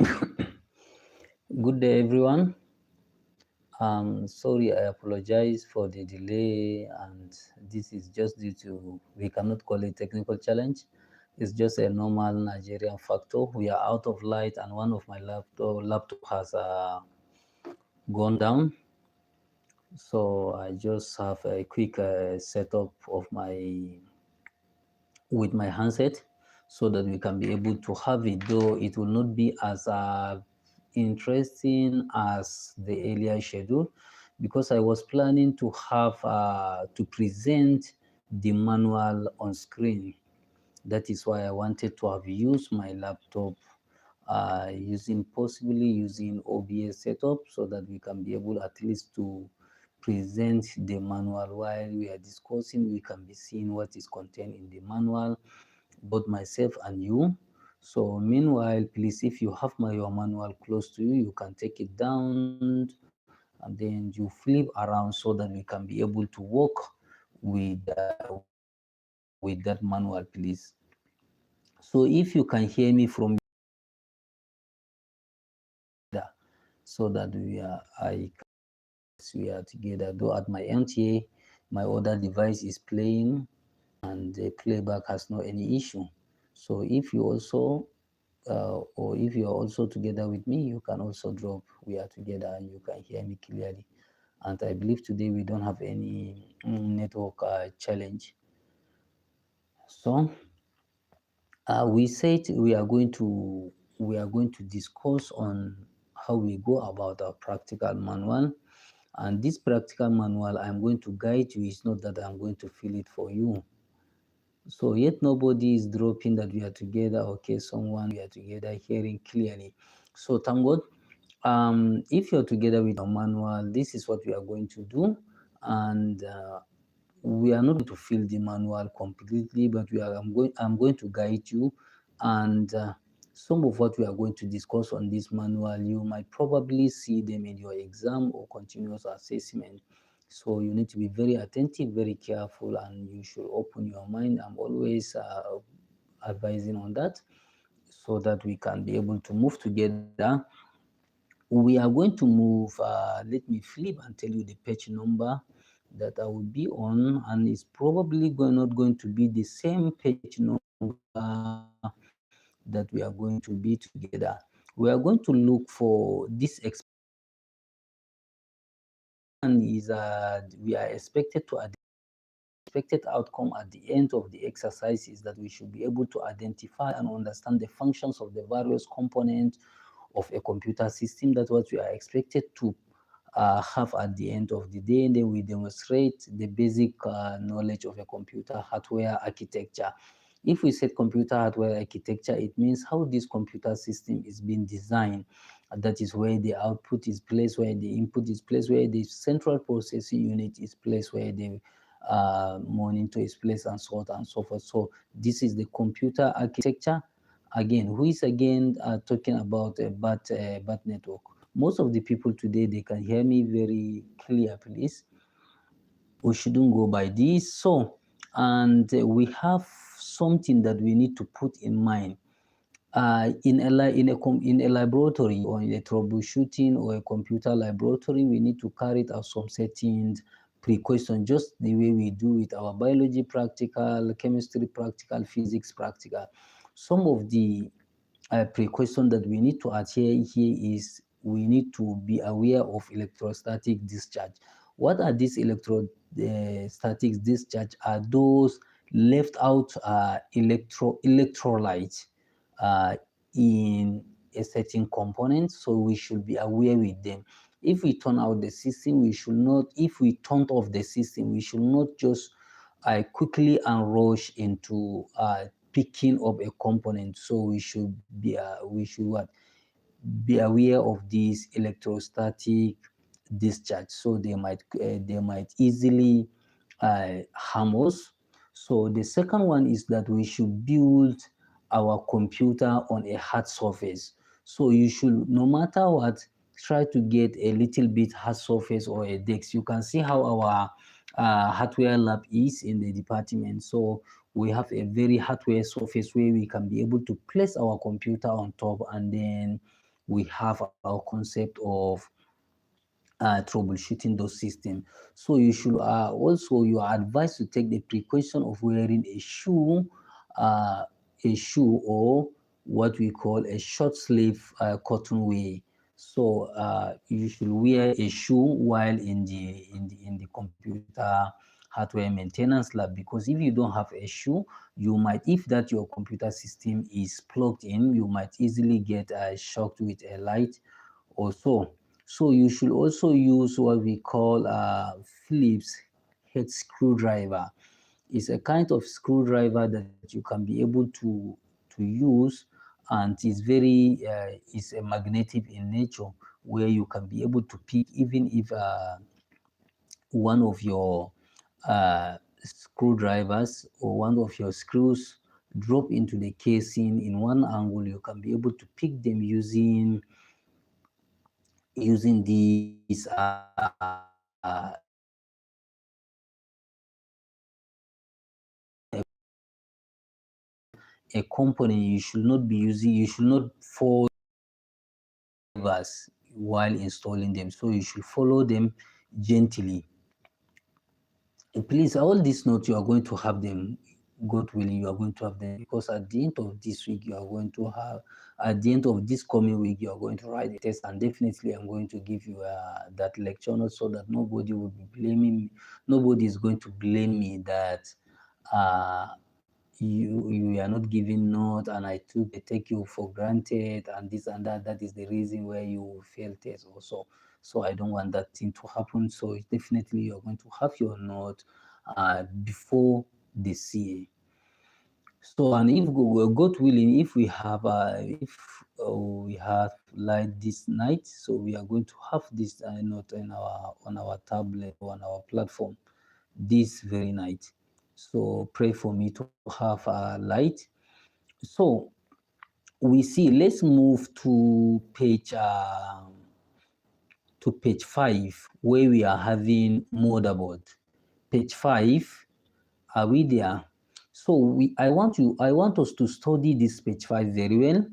Good day, everyone. Sorry, I apologize for the delay, and this is just due to we cannot call it technical challenge. It's just a normal Nigerian factor. We are out of light, and one of my laptop has gone down. So I just have a quick setup of my with my handset so that we can be able to have it, though it will not be as interesting as the earlier schedule, because I was planning to have to present the manual on screen. That is why I wanted to have used my laptop possibly using OBS setup, so that we can be able at least to present the manual while we are discussing. We can be seeing what is contained in the manual, both myself and you. So meanwhile, please, if you have your manual close to you, you can take it down and then you flip around so that we can be able to work with that manual, please. So if you can hear me from so that we are together. Though at my end here, my other device is playing and the playback has no any issue. So if you also or if you are also together with me, you can also drop we are together and you can hear me clearly. And I believe today we don't have any network challenge. So we said we are going to discuss on how we go about our practical manual. And this practical manual, I'm going to guide you. It's not that I'm going to fill it for you. So yet nobody is dropping that we are together. Okay, someone we are together, hearing clearly. So thank God. If you're together with your manual, this is what we are going to do, and we are not going to fill the manual completely, but I'm going to guide you, and some of what we are going to discuss on this manual, you might probably see them in your exam or continuous assessment. So you need to be very attentive, very careful, and you should open your mind. I'm always advising on that so that we can be able to move together. We are going to move, let me flip and tell you the page number that I will be on, and it's probably not going to be the same page number that we are going to be together. We are going to look for this one is we are expected to expected outcome at the end of the exercise is that we should be able to identify and understand the functions of the various components of a computer system. That's what we are expected to have at the end of the day. And then we demonstrate the basic knowledge of a computer hardware architecture. If we said computer hardware architecture, it means how this computer system is being designed. That is where the output is placed, where the input is placed, where the central processing unit is placed, where the monitor is placed, and so on and so forth. So this is the computer architecture. Again, who is again talking about a bad network? Most of the people today, they can hear me very clear, please. We shouldn't go by this. So, and we have something that we need to put in mind. In a laboratory or in a troubleshooting or a computer laboratory, we need to carry out some certain precautions, just the way we do with our biology practical, chemistry practical, physics practical. Some of the precaution that we need to adhere here is we need to be aware of electrostatic discharge. What are these electrostatic discharge? Are those left out electrolytes uh, in a certain component, so we should be aware with them. If we turn out the system, we should not, if we turn off the system, we should not just quickly and rush into picking up a component. So we should what? Be aware of these electrostatic discharge, so they might easily harm us. So the second one is that we should build our computer on a hard surface. So you should, no matter what, try to get a little bit hard surface or a desk. You can see how our hardware lab is in the department. So we have a very hardware surface where we can be able to place our computer on top, and then we have our concept of troubleshooting those systems. So you should also, you are advised to take the precaution of wearing a shoe or what we call a short sleeve cotton wear. So you should wear a shoe while in the computer hardware maintenance lab, because if you don't have a shoe, you might, if that your computer system is plugged in, you might easily get shocked with a light or so. So you should also use what we call Phillips head screwdriver. It's a kind of screwdriver that you can be able to use, and it's a magnetic in nature, where you can be able to pick, even if one of your screwdrivers or one of your screws drop into the casing in one angle, you can be able to pick them using these a component you should not be using, you should not follow us while installing them, so you should follow them gently. Please, all these notes, you are going to have them, God willing, you are going to have them, because at the end of this week, you are going to have, at the end of this coming week, you are going to write a test, and definitely I'm going to give you that lecture note, so that nobody will be blaming me. Nobody is going to blame me that uh, you are not giving note, and I take you for granted, and this and that. That is the reason why you fail test also. So I don't want that thing to happen. So definitely you're going to have your note before the CA. So, and if God willing, if we have light this night, so we are going to have this note on our tablet or on our platform this very night. So pray for me to have light. So we see. Let's move to page 5, where we are having motherboard. Page 5. Are we there? So I want us to study this page 5 very well.